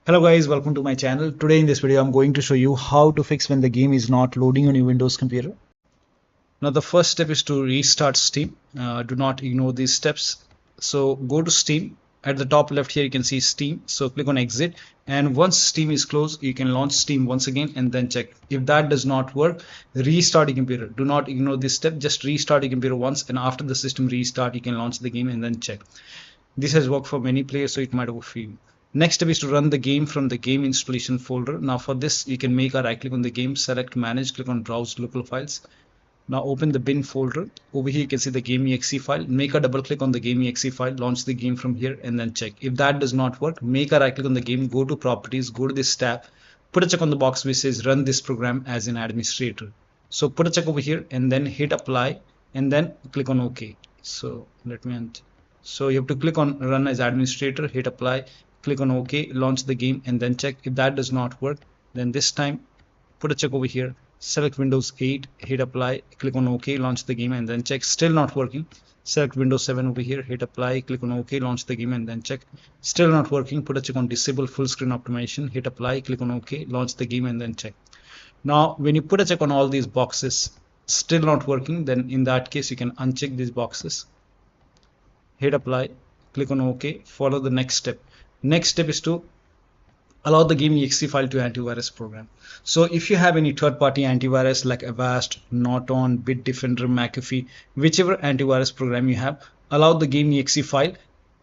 Hello guys, welcome to my channel. Today in this video I'm going to show you how to fix when the game is not loading on your Windows computer. Now the first step is to restart Steam. Do not ignore these steps. So go to Steam. At the top left here you can see Steam. So click on exit, and once Steam is closed you can launch Steam once again and then check. If that does not work, restart your computer. Do not ignore this step. Just restart your computer once, and after the system restart you can launch the game and then check. This has worked for many players, so it might work for you. Next step is to run the game from the game installation folder. Now for this you can make a right click on the game, select manage, click on browse local files. Now open the bin folder. Over here you can see the game.exe file. Make a double click on the game.exe file, launch the game from here and then check. If that does not work, make a right click on the game, go to properties, go to this tab, put a check on the box which says run this program as an administrator. So put a check over here and then hit apply and then click on OK. So you have to click on run as administrator, hit apply, click on OK, launch the game and then check. If that does not work, then this time put a check over here, select Windows 8, hit apply, click on OK, launch the game and then check. Still not working. Select Windows 7 over here, hit apply, click on OK, launch the game and then check. Still not working. Put a check on disable full screen optimization, hit apply, click on OK, launch the game and then check. Now when you put a check on all these boxes, still not working, then in that case you can uncheck these boxes, hit apply, click on OK, follow the next step. Next step is to allow the game.exe file to antivirus program. So if you have any third-party antivirus like Avast, Norton, Bitdefender, McAfee, whichever antivirus program you have, allow the game.exe file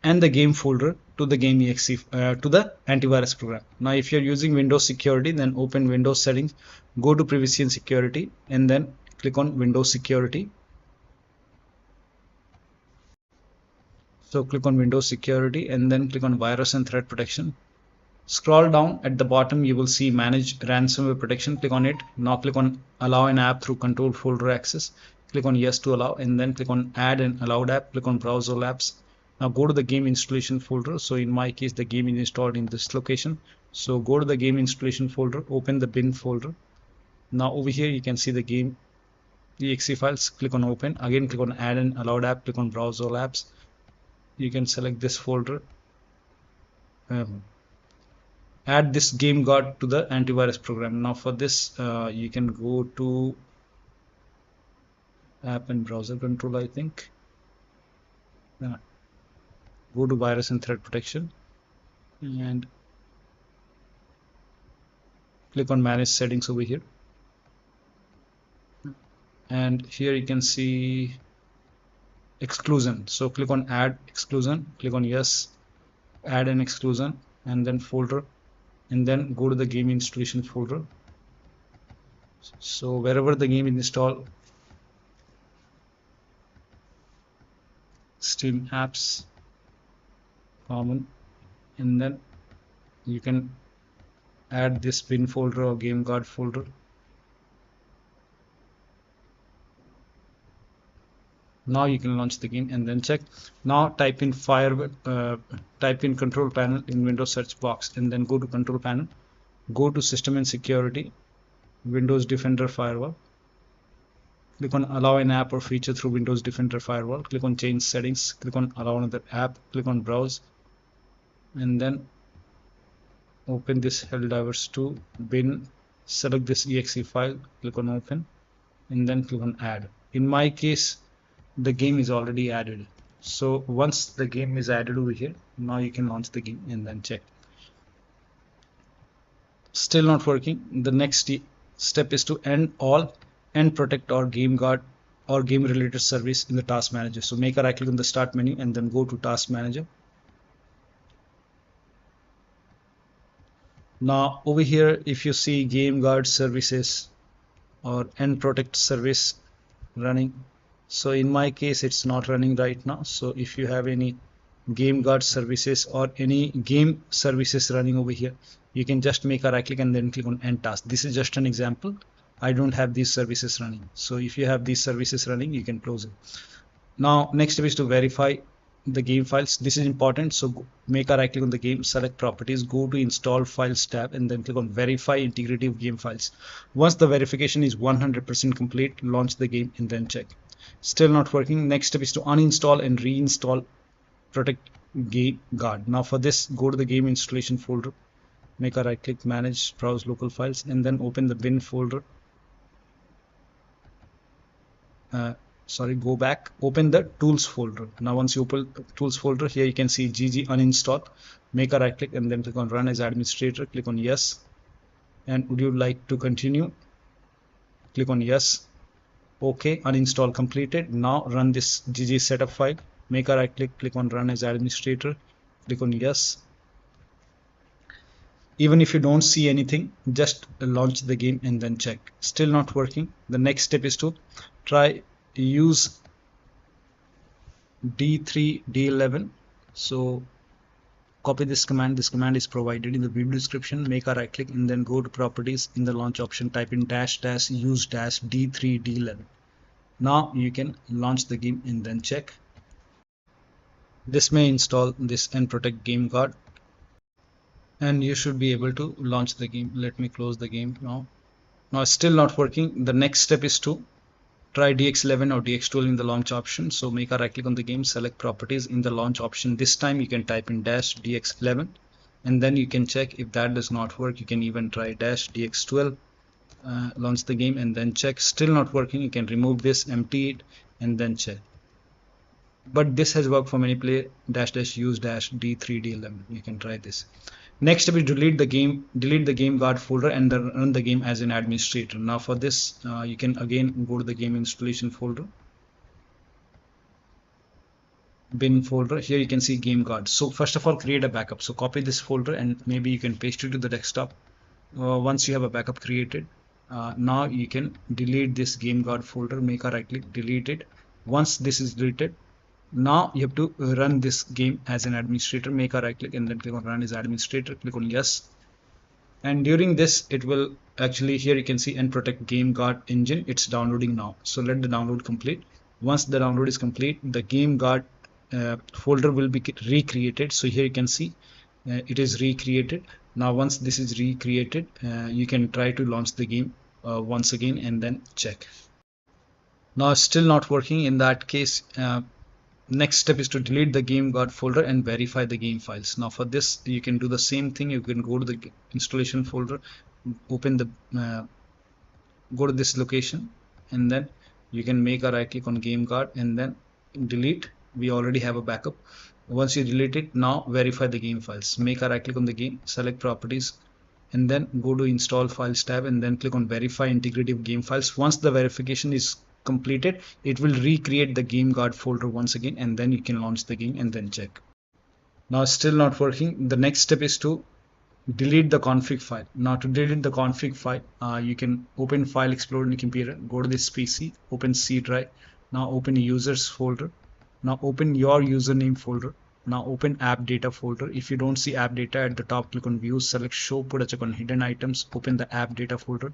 and the game folder to the game.exe to the antivirus program. Now if you're using Windows Security, then open Windows settings, go to privacy and security and then click on Windows Security. So click on Windows Security and then click on Virus and Threat Protection. Scroll down, at the bottom you will see Manage Ransomware Protection. Click on it. Now click on Allow an app through control folder access. Click on Yes to allow and then click on Add an allowed app. Click on Browse all apps. Now go to the game installation folder. So in my case the game is installed in this location. So go to the game installation folder, open the bin folder. Now over here you can see the game.exe files. Click on Open. Again click on Add an allowed app. Click on Browse all apps. You can select this folder, add this GameGuard to the antivirus program. Now for this you can go to app and browser control, I think. Go to virus and threat protection and click on manage settings over here, and here you can see exclusion. So click on add exclusion, click on yes, add an exclusion and then folder, and then go to the game installation folder. So wherever the game is installed, Steam apps, common, and then you can add this bin folder or GameGuard folder. Now you can launch the game and then check. Now type in control panel in Windows search box and then go to control panel, go to system and security, Windows Defender Firewall. Click on allow an app or feature through Windows Defender Firewall. Click on change settings, click on allow another app, click on browse and then open this HELLDIVERS 2 bin, select this exe file, click on open and then click on add. In my case the game is already added. So once the game is added over here, now you can launch the game and then check. Still not working. The next step is to end all nProtect or GameGuard or game related service in the task manager. So make a right click on the start menu and then go to task manager. Now over here if you see GameGuard services or nProtect service running, so in my case it's not running right now. So if you have any GameGuard services or any game services running over here, you can just make a right click and then click on end task. This is just an example. I don't have these services running. So if you have these services running, you can close it. Now next step is to verify the game files. This is important. So make a right click on the game, select properties, go to install files tab and then click on verify integrity of game files. Once the verification is 100% complete, launch the game and then check. Still not working. Next step is to uninstall and reinstall Protect GameGuard. Now for this, go to the game installation folder, make a right click, manage, browse local files, and then open the bin folder. Go back, open the tools folder. Now once you open tools folder, here you can see GG uninstall. Make a right click and then click on run as administrator, click on yes. And would you like to continue? Click on yes. Okay, uninstall completed. Now run this GG setup file. Make a right click, click on run as administrator, click on yes. Even if you don't see anything, just launch the game and then check. Still not working. The next step is to try use D3 D11. So copy this command. This command is provided in the video description. Make a right click and then go to properties. In the launch option, type in -- use -D3 D11. Now you can launch the game and then check. This may install this nProtect GameGuard, and you should be able to launch the game. Let me close the game now. Now it's still not working. The next step is to try DX11 or DX12 in the launch option. So make a right click on the game, select properties. In the launch option, this time you can type in -DX11, and then you can check. If that does not work, you can even try -DX12, launch the game and then check. Still not working, you can remove this, empty it, and then check. But this has worked for many players. -- use -D3 D11. You can try this. Next step is delete the GameGuard folder and then run the game as an administrator. Now for this, you can again go to the game installation folder, bin folder. Here you can see GameGuard. So first of all, create a backup. So copy this folder and maybe you can paste it to the desktop. Once you have a backup created, now you can delete this GameGuard folder. Make a right click, delete it. Once this is deleted, now you have to run this game as an administrator. Make a right click and then click on run as administrator, click on yes. And during this, it will actually, here you can see nProtect GameGuard engine. It's downloading now. So let the download complete. Once the download is complete, the GameGuard folder will be recreated. So here you can see it is recreated. Now once this is recreated, you can try to launch the game once again and then check. Now it's still not working. In that case, next step is to delete the GameGuard folder and verify the game files. Now for this, you can do the same thing. You can go to the installation folder, open the go to this location, and then you can make a right click on GameGuard and then delete. We already have a backup. Once you delete it, now verify the game files. Make a right click on the game, select properties, and then go to install files tab and then click on verify integrity of game files. Once the verification is completed, it will recreate the GameGuard folder once again, and then you can launch the game and then check. Now it's still not working. The next step is to delete the config file. Now to delete the config file, you can open File Explorer in your computer, go to this PC, open C drive. Now open users folder. Now open your username folder. Now open app data folder. If you don't see app data at the top, click on view, select show, put a check on hidden items, open the app data folder.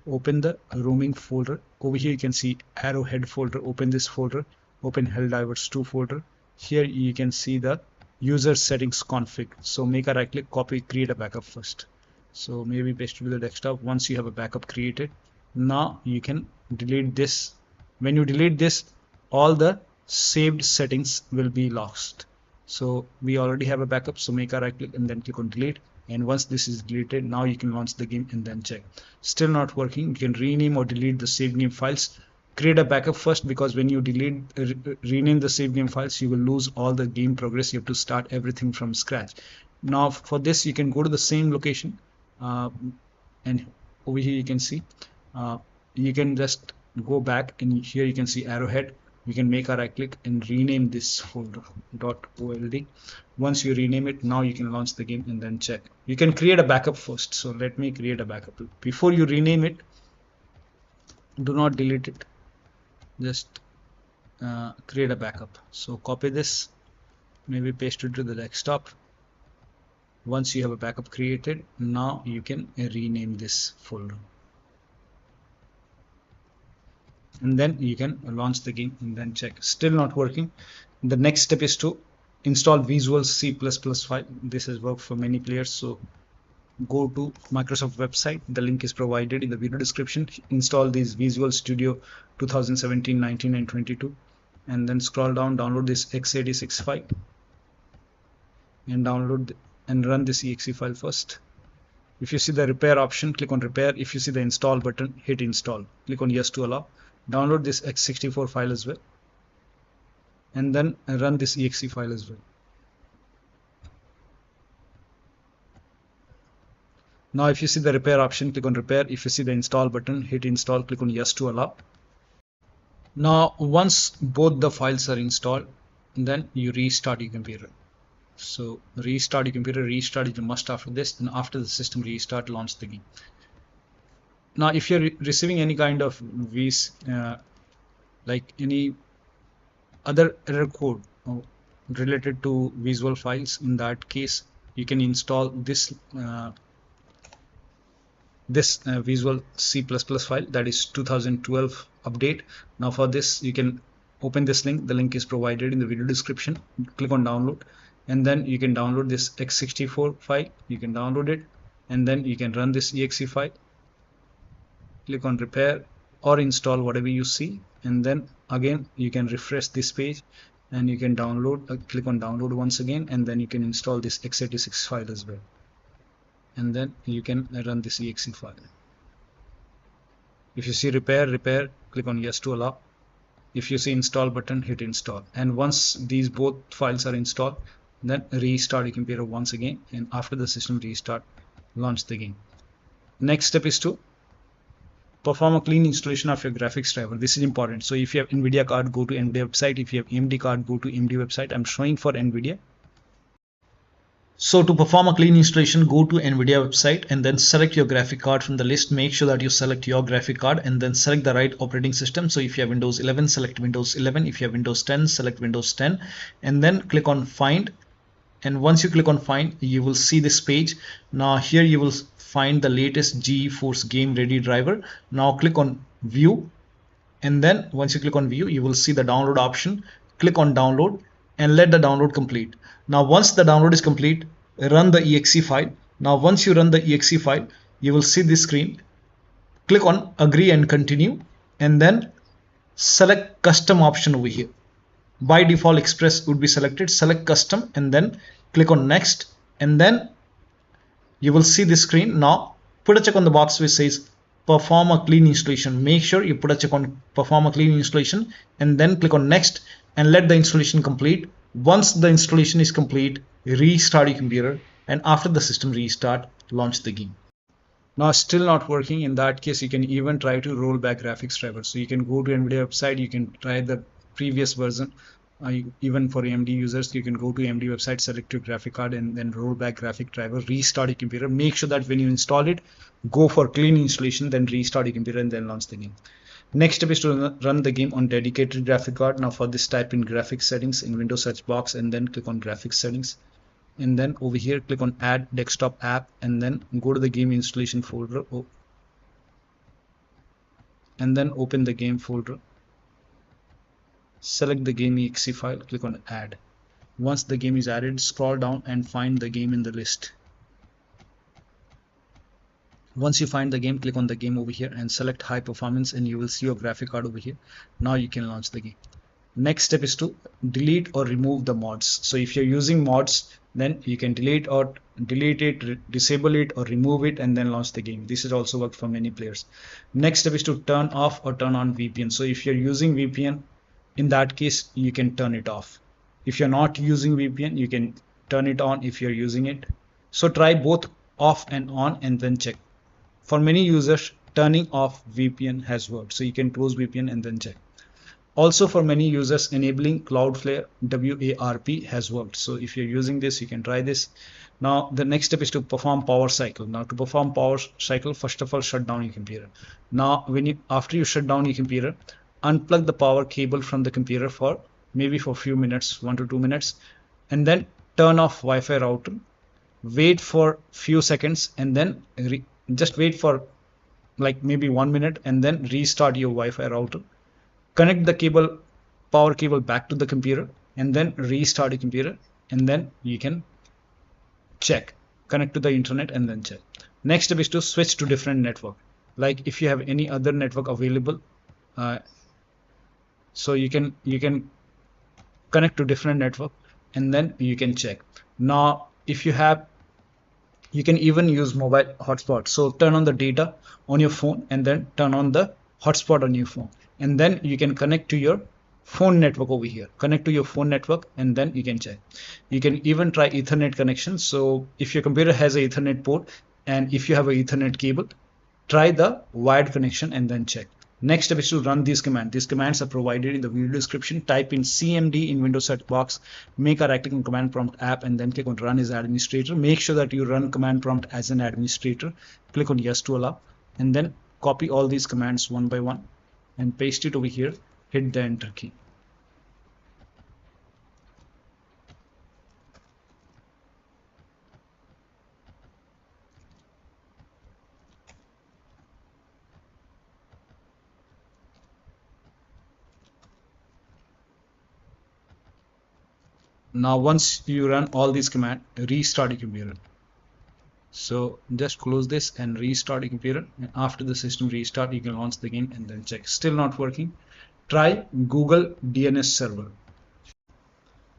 Open the roaming folder. Over here you can see arrowhead folder. Open this folder, open HELLDIVERS 2 folder. Here you can see the user settings config. So make a right click, copy, create a backup first. So maybe paste it to the desktop. Once you have a backup created, now you can delete this. When you delete this, all the saved settings will be lost. So we already have a backup, so make a right click and then click on delete. And once this is deleted, now you can launch the game and then check. Still not working. You can rename or delete the saved game files. Create a backup first, because when you rename the saved game files, you will lose all the game progress. You have to start everything from scratch. Now for this, you can go to the same location, and over here you can see you can just go back, and here you can see arrowhead. You can make a right click and rename this folder .old. Once you rename it, now you can launch the game and then check. You can create a backup first. So let me create a backup. Before you rename it, do not delete it. Just create a backup. So copy this, maybe paste it to the desktop. Once you have a backup created, now you can rename this folder. And then you can launch the game and then check. Still not working. The next step is to install Visual C++ file. This has worked for many players. So go to Microsoft website. The link is provided in the video description. Install these Visual Studio 2017, 19, and 22. And then scroll down, download this x86 file, and download and run this exe file first. If you see the repair option, click on repair. If you see the install button, hit install. Click on yes to allow. Download this x64 file as well, and then run this exe file as well. Now if you see the repair option, click on repair. If you see the install button, hit install. Click on yes to allow. Now once both the files are installed, then you restart your computer. So restart your computer, restart is a must after this, and after the system restart, launch the game. Now if you're receiving any kind of like any other error code related to visual files, in that case you can install this visual C++ file, that is 2012 update. Now for this you can open this link. The link is provided in the video description. Click on download, and then you can download this x64 file. You can download it, and then you can run this exe file. Click on repair or install, whatever you see, and then again you can refresh this page and you can download. Click on download once again, and then you can install this x86 file as well, and then you can run this exe file. If you see repair, click on yes to allow. If you see install button, hit install. And once these both files are installed, then restart your computer once again, and after the system restart, launch the game. Next step is to perform a clean installation of your graphics driver. This is important. So if you have NVIDIA card, go to NVIDIA website. If you have AMD card, go to AMD website. I'm showing for NVIDIA. So to perform a clean installation, go to NVIDIA website and then select your graphic card from the list. Make sure that you select your graphic card and then select the right operating system. So if you have Windows 11, select Windows 11. If you have Windows 10, select Windows 10, and then click on find. And once you click on find, you will see this page. Now here you will find the latest GeForce Game Ready driver. Now click on view, and then once you click on view, you will see the download option. Click on download and let the download complete. Now once the download is complete, run the exe file. Now once you run the exe file, you will see this screen. Click on agree and continue, and then select custom option over here. By default express would be selected. Select custom and then click on next, and then you will see this screen. Now put a check on the box which says perform a clean installation. Make sure you put a check on perform a clean installation, and then click on next and let the installation complete. Once the installation is complete, restart your computer, and after the system restart, launch the game. Now still not working. In that case, you can even try to roll back graphics driver. So you can go to NVIDIA website, you can try the previous version. Even for AMD users, you can go to AMD website, select your graphic card, and then roll back graphic driver, restart your computer. Make sure that when you install it, go for clean installation, then restart your computer and then launch the game. Next step is to run the game on dedicated graphic card. Now for this, type in graphics settings in Windows search box, and then click on graphics settings, and then over here click on add desktop app, and then go to the game installation folder, and then open the game folder. Select the game exe file, click on add. Once the game is added, scroll down and find the game in the list. Once you find the game, click on the game over here and select high performance, and you will see your graphic card over here. Now you can launch the game. Next step is to delete or remove the mods. So if you're using mods, then you can delete it, disable it, or remove it, and then launch the game. This has also worked for many players. Next step is to turn off or turn on VPN. So if you're using VPN, in that case you can turn it off. If you're not using VPN, you can turn it on if you're using it. So try both off and on and then check. For many users, turning off VPN has worked. So you can close VPN and then check. Also for many users, enabling Cloudflare WARP has worked. So if you're using this, you can try this. Now the next step is to perform power cycle. Now to perform power cycle, first of all, shut down your computer. Now after you shut down your computer, unplug the power cable from the computer for maybe for a few minutes, 1 to 2 minutes, and then turn off Wi-Fi router. Wait for few seconds, and then just wait for like maybe 1 minute, and then restart your Wi-Fi router. Connect the power cable back to the computer, and then restart your computer, and then you can check. Connect to the internet and then check. Next step is to switch to different network. Like if you have any other network available, so you can connect to different network, and then you can check. Now if you have You can even use mobile hotspot. So turn on the data on your phone and then turn on the hotspot on your phone, and then you can connect to your phone network over here. Connect to your phone network and then you can check. You can even try Ethernet connection. So if your computer has a Ethernet port and if you have a Ethernet cable, try the wired connection and then check. Next step is to run these commands. These commands are provided in the video description. Type in CMD in Windows search box, make a right click on command prompt app, and then click on run as administrator. Make sure that you run command prompt as an administrator. Click on yes to allow, and then copy all these commands one by one and paste it over here. Hit the enter key. Now once you run all these commands, restart your computer. So just close this and restart your computer, and after the system restart you can launch the game and then check. Still not working, try Google DNS server.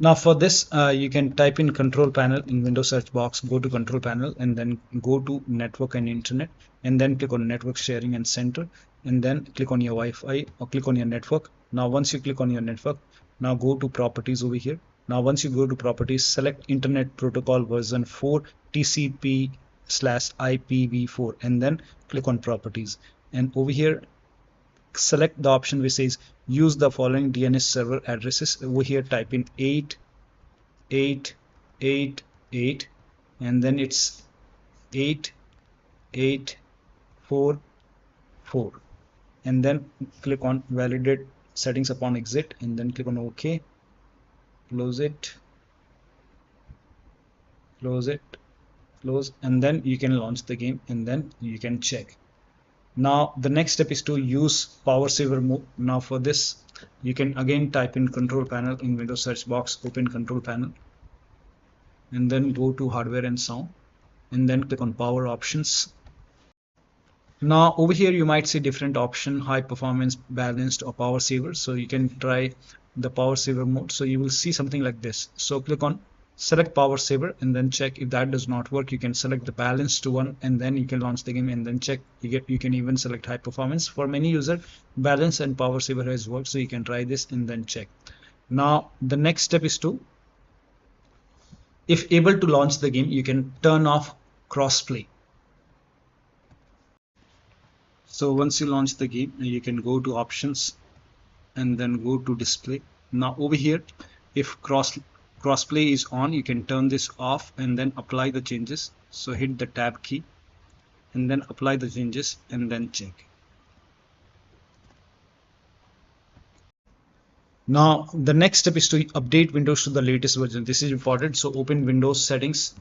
Now for this you can type in control panel in Windows search box, go to control panel and then go to network and internet, and then click on network sharing and center, and then click on your Wi-Fi or click on your network. Now once you click on your network, now go to properties over here. Now once you go to properties, select internet protocol version 4 TCP/IPv4 and then click on properties, and over here select the option which says use the following DNS server addresses. Over here type in 8888 and then it's 8844, and then click on validate settings upon exit and then click on OK. Close it, close it, close, and then you can launch the game and then you can check. Now the next step is to use power saver mode. Now for this you can again type in control panel in Windows search box, open control panel and then go to hardware and sound and then click on power options. Now over here you might see different option, high performance, balanced or power saver. So you can try the power saver mode. So you will see something like this. So click on select power saver and then check. If that does not work, you can select the balanced one and then you can launch the game and then check. You can even select high performance. For many user, balance and power saver has worked, so you can try this and then check. Now the next step is to, if able to launch the game, you can turn off crossplay. So once you launch the game, you can go to options and then go to display. Now over here, if crossplay is on, you can turn this off and then apply the changes. So hit the tab key and then apply the changes and then check. Now the next step is to update Windows to the latest version. This is important. So open Windows settings,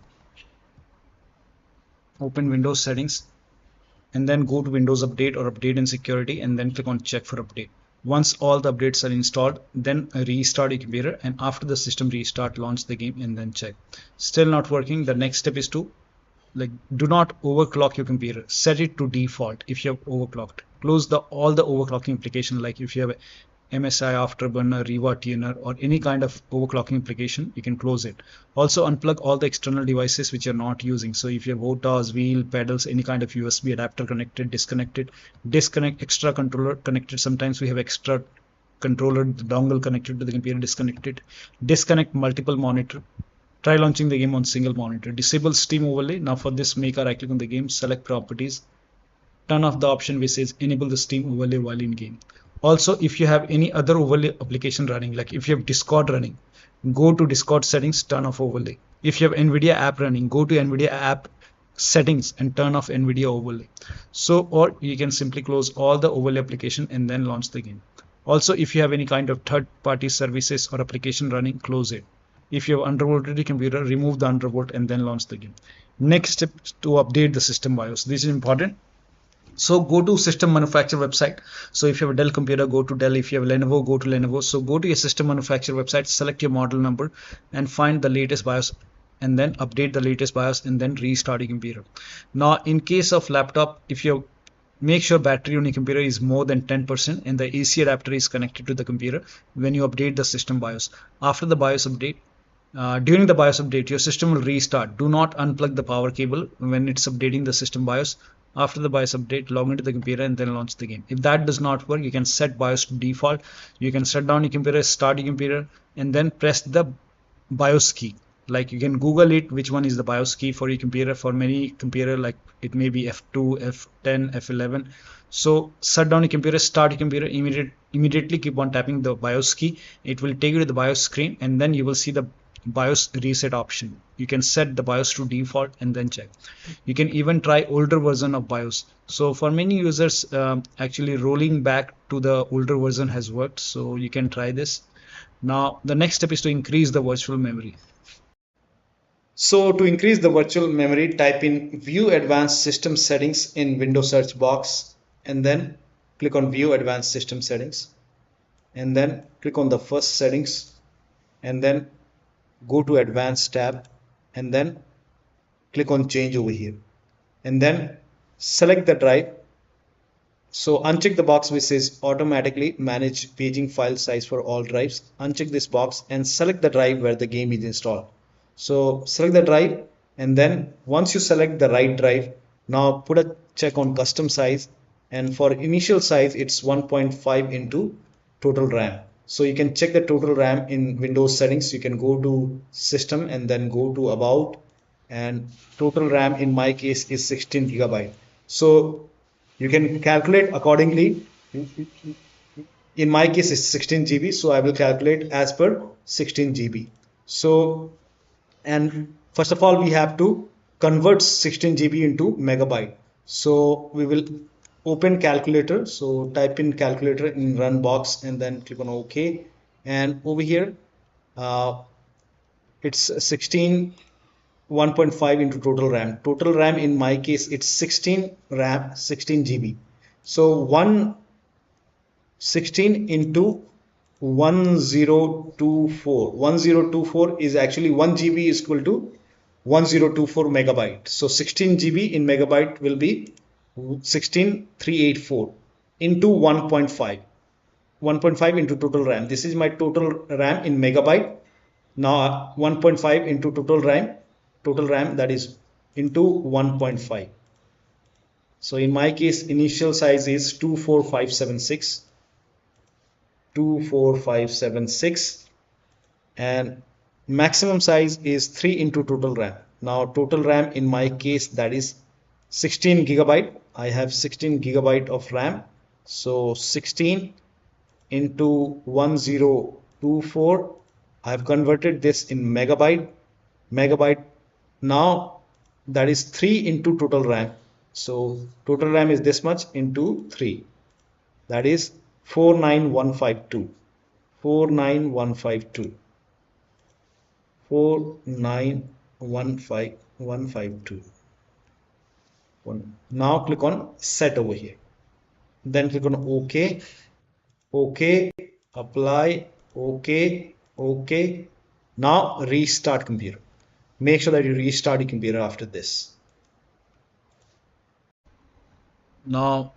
and then go to Windows Update or Update and Security and then click on check for update. Once all the updates are installed, then restart your computer, and after the system restart, launch the game and then check. Still not working. The next step is to do not overclock your computer. Set it to default. If you have overclocked, close all the overclocking application, like if you have MSI, Afterburner, Riva Tuner or any kind of overclocking application, you can close it. Also unplug all the external devices which you're not using. So if you have OTAs, wheel, pedals, any kind of USB adapter connected, disconnected. Disconnect extra controller connected. Sometimes we have extra controller, the dongle connected to the computer, disconnected. Disconnect multiple monitor. Try launching the game on single monitor. Disable Steam overlay. Now for this, make a right click on the game, select properties, turn off the option which says enable the Steam overlay while in game. Also, if you have any other overlay application running, like if you have Discord running, go to Discord settings, turn off overlay. If you have NVIDIA app running, go to NVIDIA app settings and turn off NVIDIA overlay. So, or you can simply close all the overlay application and then launch the game. Also, if you have any kind of third-party services or application running, close it. If you have undervolted computer, remove the undervolt and then launch the game. Next step is to update the system BIOS. This is important. So go to system manufacturer website. So if you have a Dell computer, go to Dell. If you have Lenovo, go to Lenovo. So go to your system manufacturer website, select your model number and find the latest BIOS and then update the latest BIOS and then restart your computer. Now in case of laptop, if you make sure battery on your computer is more than 10% and the AC adapter is connected to the computer when you update the system BIOS. After the BIOS update, During the BIOS update, your system will restart. Do not unplug the power cable when it's updating the system BIOS. After the BIOS update, log into the computer and then launch the game. If that does not work, you can set BIOS to default. You can shut down your computer, start your computer, and then press the BIOS key. Like you can Google it, which one is the BIOS key for your computer. For many computer, like it may be F2, F10, F11. So shut down your computer, start your computer, immediately keep on tapping the BIOS key. It will take you to the BIOS screen, and then you will see the BIOS reset option. You can set the BIOS to default and then check. You can even try older version of BIOS. So for many users, actually rolling back to the older version has worked. So you can try this. Now the next step is to increase the virtual memory. So to increase the virtual memory, type in View Advanced System Settings in Windows search box, and then click on View Advanced System Settings, and then click on the first settings, and then go to Advanced tab, and then click on Change over here, and then select the drive. So uncheck the box which says automatically manage paging file size for all drives. Uncheck this box and select the drive where the game is installed. So select the drive, and then once you select the right drive, now put a check on custom size, and for initial size it's 1.5 into total RAM. So you can check the total RAM in Windows settings. You can go to system and then go to about, and total RAM in my case is 16 GB. So you can calculate accordingly. In my case it's 16 GB, so I will calculate as per 16 GB. So, and first of all we have to convert 16 GB into megabyte. So we will open calculator. So type in calculator in run box and then click on OK, and over here it's 16 1.5 into total RAM. Total RAM in my case it's 16 RAM 16 GB. So 16 into 1024 is actually 1 GB is equal to 1024 megabyte. So 16 GB in megabyte will be 16384 into 1.5 into total RAM. This is my total RAM in megabyte. Now 1.5 into total RAM, that is into 1.5. So in my case initial size is 24576, and maximum size is 3 into total RAM. Now total RAM in my case, that is 16 GB. I have 16 GB of RAM. So 16 into 1024, I have converted this in megabyte. Now that is 3 into total RAM. So total RAM is this much into 3, that is 49152. Now click on set over here, then click on OK, apply, OK. Now restart computer. Make sure that you restart your computer after this. Now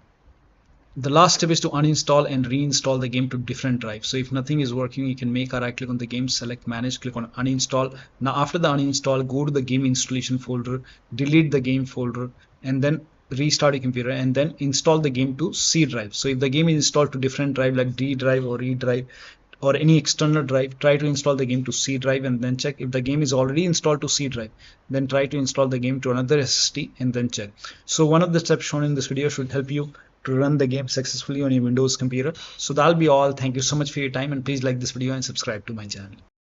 the last step is to uninstall and reinstall the game to different drives. So if nothing is working, you can make a right click on the game, select manage, click on uninstall. Now after the uninstall, go to the game installation folder, delete the game folder, and then restart your computer and then install the game to C drive. So if the game is installed to different drive like D drive or E drive or any external drive, try to install the game to C drive and then check. If the game is already installed to C drive, then try to install the game to another SSD and then check. So one of the steps shown in this video should help you to run the game successfully on your Windows computer. So that'll be all. Thank you so much for your time, and please like this video and subscribe to my channel.